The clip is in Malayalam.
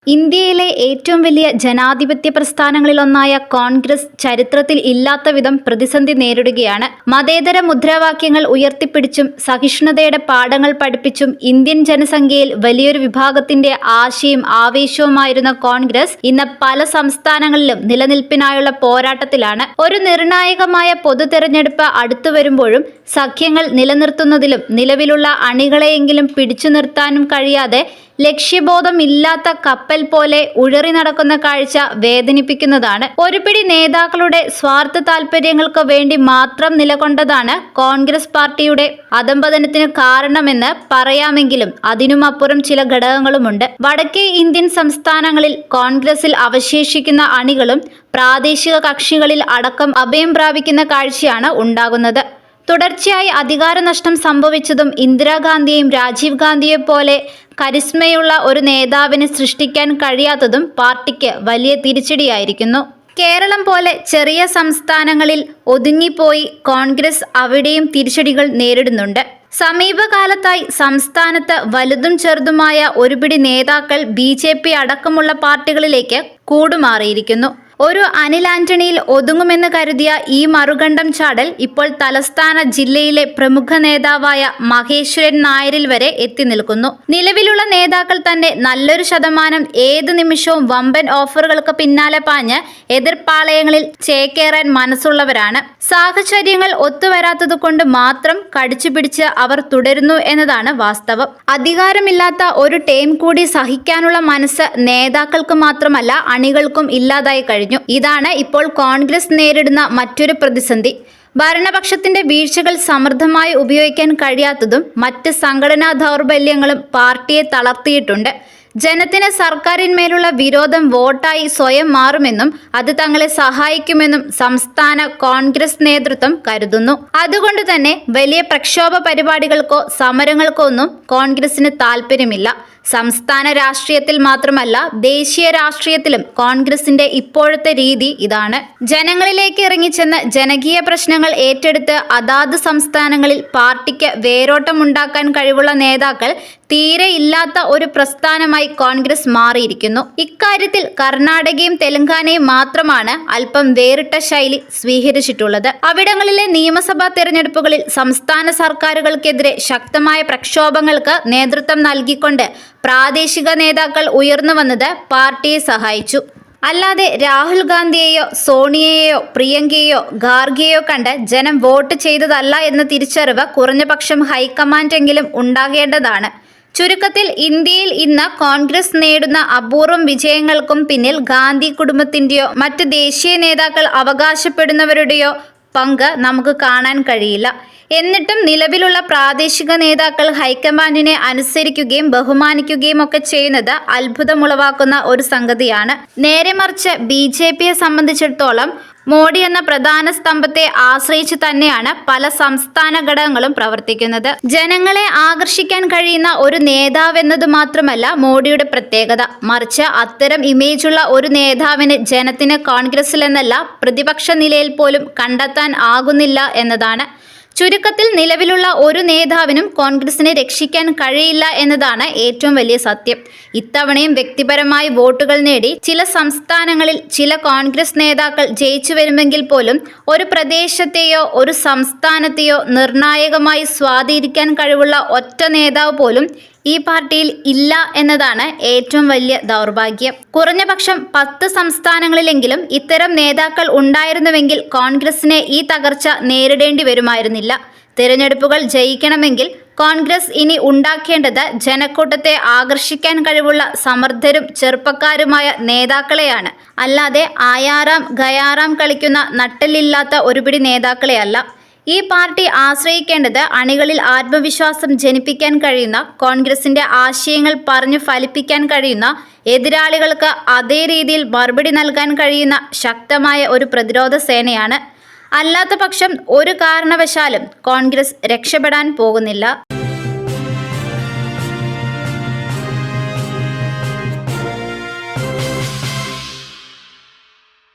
ഇന്ത്യയിലെ ഏറ്റവും വലിയ ജനാധിപത്യ പ്രസ്ഥാനങ്ങളിലൊന്നായ കോൺഗ്രസ് ചരിത്രത്തിൽ ഇല്ലാത്ത വിധം പ്രതിസന്ധി നേരിടുകയാണ്. മതേതര മുദ്രാവാക്യങ്ങൾ ഉയർത്തിപ്പിടിച്ചും സഹിഷ്ണുതയുടെ പാഠങ്ങൾ പഠിപ്പിച്ചും ഇന്ത്യൻ ജനസംഖ്യയിൽ വലിയൊരു വിഭാഗത്തിന്റെ ആശയും ആവേശവുമായിരുന്ന കോൺഗ്രസ് ഇന്ന് പല സംസ്ഥാനങ്ങളിലും നിലനിൽപ്പിനായുള്ള പോരാട്ടത്തിലാണ്. ഒരു നിർണായകമായ പൊതു തെരഞ്ഞെടുപ്പ് അടുത്തു വരുമ്പോഴും സഖ്യങ്ങൾ നിലനിർത്തുന്നതിലും നിലവിലുള്ള അണികളെയെങ്കിലും പിടിച്ചു നിർത്താനും കഴിയാതെ ലക്ഷ്യബോധമില്ലാത്ത കപ്പൽ പോലെ ഉഴറി നടക്കുന്ന കാഴ്ച വേദനിപ്പിക്കുന്നതാണ്. ഒരു പിടി നേതാക്കളുടെ സ്വാർത്ഥ താൽപര്യങ്ങൾക്ക് വേണ്ടി മാത്രം നിലകൊണ്ടതാണ് കോൺഗ്രസ് പാർട്ടിയുടെ അധംപതനത്തിന് കാരണമെന്ന് പറയാമെങ്കിലും അതിനുമപ്പുറം ചില ഘടകങ്ങളുമുണ്ട്. വടക്കേ ഇന്ത്യൻ സംസ്ഥാനങ്ങളിൽ കോൺഗ്രസിൽ അവശേഷിക്കുന്ന അണികളും പ്രാദേശിക കക്ഷികളിൽ അടക്കം അഭയം പ്രാപിക്കുന്ന കാഴ്ചയാണ് ഉണ്ടാകുന്നത്. തുടർച്ചയായി അധികാരനഷ്ടം സംഭവിച്ചതും ഇന്ദിരാഗാന്ധിയെയും രാജീവ് ഗാന്ധിയെ പോലെ കരിസ്മയുള്ള ഒരു നേതാവിനെ സൃഷ്ടിക്കാൻ കഴിയാത്തതും പാർട്ടിക്ക് വലിയ തിരിച്ചടിയായിരിക്കുന്നു. കേരളം പോലെ ചെറിയ സംസ്ഥാനങ്ങളിൽ ഒതുങ്ങിപ്പോയി കോൺഗ്രസ് അവിടെയും തിരിച്ചടികൾ നേരിടുന്നുണ്ട്. സമീപകാലത്തായി സംസ്ഥാനത്ത് വലുതും ചെറുതുമായ ഒരുപിടി നേതാക്കൾ BJP അടക്കമുള്ള പാർട്ടികളിലേക്ക് കൂടുമാറിയിരിക്കുന്നു. ഒരു അനിൽ ആന്റണിയിൽ ഒതുങ്ങുമെന്ന് കരുതിയ ഈ മറുകണ്ഠം ചാടൽ ഇപ്പോൾ തലസ്ഥാന ജില്ലയിലെ പ്രമുഖ നേതാവായ മഹേശ്വരൻ നായരിൽ വരെ എത്തി നിൽക്കുന്നു. നിലവിലുള്ള നേതാക്കൾ തന്നെ നല്ലൊരു ശതമാനം ഏത് നിമിഷവും വമ്പൻ ഓഫറുകൾക്ക് പിന്നാലെ പാഞ്ഞ് എതിർപ്പാളയങ്ങളിൽ ചേക്കേറാൻ മനസ്സുള്ളവരാണ്. സാഹചര്യങ്ങൾ ഒത്തുവരാത്തതുകൊണ്ട് മാത്രം കടിച്ചുപിടിച്ച് അവർ തുടരുന്നു എന്നതാണ് വാസ്തവം. അധികാരമില്ലാത്ത ഒരു ടേം കൂടി സഹിക്കാനുള്ള മനസ്സ് നേതാക്കൾക്ക് മാത്രമല്ല അണികൾക്കും ഇല്ലാതായി കഴിഞ്ഞു. ഇതാണ് ഇപ്പോൾ കോൺഗ്രസ് നേരിടുന്ന മറ്റൊരു പ്രതിസന്ധി. ഭരണപക്ഷത്തിന്റെ വീഴ്ചകൾ സമൃദ്ധമായി ഉപയോഗിക്കാൻ കഴിയാത്തതും മറ്റ് സംഘടനാ ദൗർബല്യങ്ങളും പാർട്ടിയെ തളർത്തിയിട്ടുണ്ട്. ജനത്തിന് സർക്കാരിന്മേലുള്ള വിരോധം വോട്ടായി സ്വയം മാറുമെന്നും അത് തങ്ങളെ സഹായിക്കുമെന്നും സംസ്ഥാന കോൺഗ്രസ് നേതൃത്വം കരുതുന്നു. അതുകൊണ്ട് തന്നെ വലിയ പ്രക്ഷോഭ പരിപാടികൾക്കോ സമരങ്ങൾക്കോ ഒന്നും കോൺഗ്രസിന് താല്പര്യമില്ല. സംസ്ഥാന രാഷ്ട്രീയത്തിൽ മാത്രമല്ല ദേശീയ രാഷ്ട്രീയത്തിലും കോൺഗ്രസിന്റെ ഇപ്പോഴത്തെ രീതി ഇതാണ്. ജനങ്ങളിലേക്ക് ഇറങ്ങിച്ചെന്ന് ജനകീയ പ്രശ്നങ്ങൾ ഏറ്റെടുത്ത് അതാത് സംസ്ഥാനങ്ങളിൽ പാർട്ടിക്ക് വേരോട്ടമുണ്ടാക്കാൻ കഴിവുള്ള നേതാക്കൾ തീരെ ഇല്ലാത്ത ഒരു പ്രസ്ഥാനമായി കോൺഗ്രസ് മാറിയിരിക്കുന്നു. ഇക്കാര്യത്തിൽ കർണാടകയും തെലങ്കാനയും മാത്രമാണ് അല്പം വേറിട്ട ശൈലി സ്വീകരിച്ചിട്ടുള്ളത്. അവിടങ്ങളിലെ നിയമസഭാ തെരഞ്ഞെടുപ്പുകളിൽ സംസ്ഥാന സർക്കാരുകൾക്കെതിരെ ശക്തമായ പ്രക്ഷോഭങ്ങൾക്ക് നേതൃത്വം നൽകിക്കൊണ്ട് പ്രാദേശിക നേതാക്കൾ ഉയർന്നു വന്നത് പാർട്ടിയെ സഹായിച്ചു. അല്ലാതെ രാഹുൽ ഗാന്ധിയെയോ സോണിയയെയോ പ്രിയങ്കയെയോ ഖാർഗെയോ കണ്ട് ജനം വോട്ട് ചെയ്തതല്ല എന്ന തിരിച്ചറിവ് കുറഞ്ഞപക്ഷം ഹൈക്കമാൻഡെങ്കിലും ഉണ്ടാകേണ്ടതാണ്. ചുരുക്കത്തിൽ ഇന്ത്യയിൽ ഇന്ന് കോൺഗ്രസ് നേടുന്ന അപൂർവം വിജയങ്ങൾക്കും പിന്നിൽ ഗാന്ധി കുടുംബത്തിൻ്റെയോ മറ്റ് ദേശീയ നേതാക്കൾ അവകാശപ്പെടുന്നവരുടെയോ പങ്ക് നമുക്ക് കാണാൻ കഴിയില്ല. എന്നിട്ടും നിലവിലുള്ള പ്രാദേശിക നേതാക്കൾ ഹൈക്കമാൻഡിനെ അനുസരിക്കുകയും ബഹുമാനിക്കുകയും ഒക്കെ ചെയ്യുന്നത് അത്ഭുതമുളവാക്കുന്ന ഒരു സംഗതിയാണ്. നേരെ മറിച്ച് BJPയെ സംബന്ധിച്ചിടത്തോളം മോഡി എന്ന പ്രധാന സ്തംഭത്തെ ആശ്രയിച്ച് തന്നെയാണ് പല സംസ്ഥാന ഘടകങ്ങളും പ്രവർത്തിക്കുന്നത്. ജനങ്ങളെ ആകർഷിക്കാൻ കഴിയുന്ന ഒരു നേതാവെന്നത് മാത്രമല്ല മോഡിയുടെ പ്രത്യേകത, മറിച്ച് അത്തരം ഇമേജുള്ള ഒരു നേതാവിന് ജനത്തിന് കോൺഗ്രസിലെന്നല്ല പ്രതിപക്ഷ നിലയിൽ പോലും കണ്ടെത്താൻ ആകുന്നില്ല എന്നതാണ്. ചുരുക്കത്തിൽ നിലവിലുള്ള ഒരു നേതാവിനും കോൺഗ്രസിനെ രക്ഷിക്കാൻ കഴിയില്ല എന്നതാണ് ഏറ്റവും വലിയ സത്യം. ഇത്തവണയും വ്യക്തിപരമായി വോട്ടുകൾ നേടി ചില സംസ്ഥാനങ്ങളിൽ ചില കോൺഗ്രസ് നേതാക്കൾ ജയിച്ചു വരുമെങ്കിൽ പോലും ഒരു പ്രദേശത്തെയോ ഒരു സംസ്ഥാനത്തെയോ നിർണായകമായി സ്വാധീനിക്കാൻ കഴിവുള്ള ഒറ്റ നേതാവ് പോലും ഈ പാർട്ടിയിൽ ഇല്ല എന്നതാണ് ഏറ്റവും വലിയ ദൗർഭാഗ്യം. കുറഞ്ഞപക്ഷം 10 സംസ്ഥാനങ്ങളിലെങ്കിലും ഇത്തരം നേതാക്കൾ ഉണ്ടായിരുന്നുവെങ്കിൽ കോൺഗ്രസിനെ ഈ തകർച്ച നേരിടേണ്ടി വരുമായിരുന്നില്ല. തിരഞ്ഞെടുപ്പുകൾ ജയിക്കണമെങ്കിൽ കോൺഗ്രസ് ഇനി ഉണ്ടാക്കേണ്ടത് ജനക്കൂട്ടത്തെ ആകർഷിക്കാൻ കഴിവുള്ള സമർത്ഥരും ചെറുപ്പക്കാരുമായ നേതാക്കളെയാണ്, അല്ലാതെ ആയാറാം ഗയാറാം കളിക്കുന്ന നട്ടലില്ലാത്ത ഒരുപിടി നേതാക്കളെയല്ല. ഈ പാർട്ടി ആശ്രയിക്കേണ്ടത് അണികളിൽ ആത്മവിശ്വാസം ജനിപ്പിക്കാൻ കഴിയുന്ന, കോൺഗ്രസിന്റെ ആശയങ്ങൾ പറഞ്ഞു ഫലിപ്പിക്കാൻ കഴിയുന്ന, എതിരാളികൾക്ക് അതേ രീതിയിൽ മറുപടി നൽകാൻ കഴിയുന്ന ശക്തമായ ഒരു പ്രതിരോധ സേനയാണ്. അല്ലാത്ത പക്ഷം ഒരു കാരണവശാലും കോൺഗ്രസ് രക്ഷപ്പെടാൻ പോകുന്നില്ല.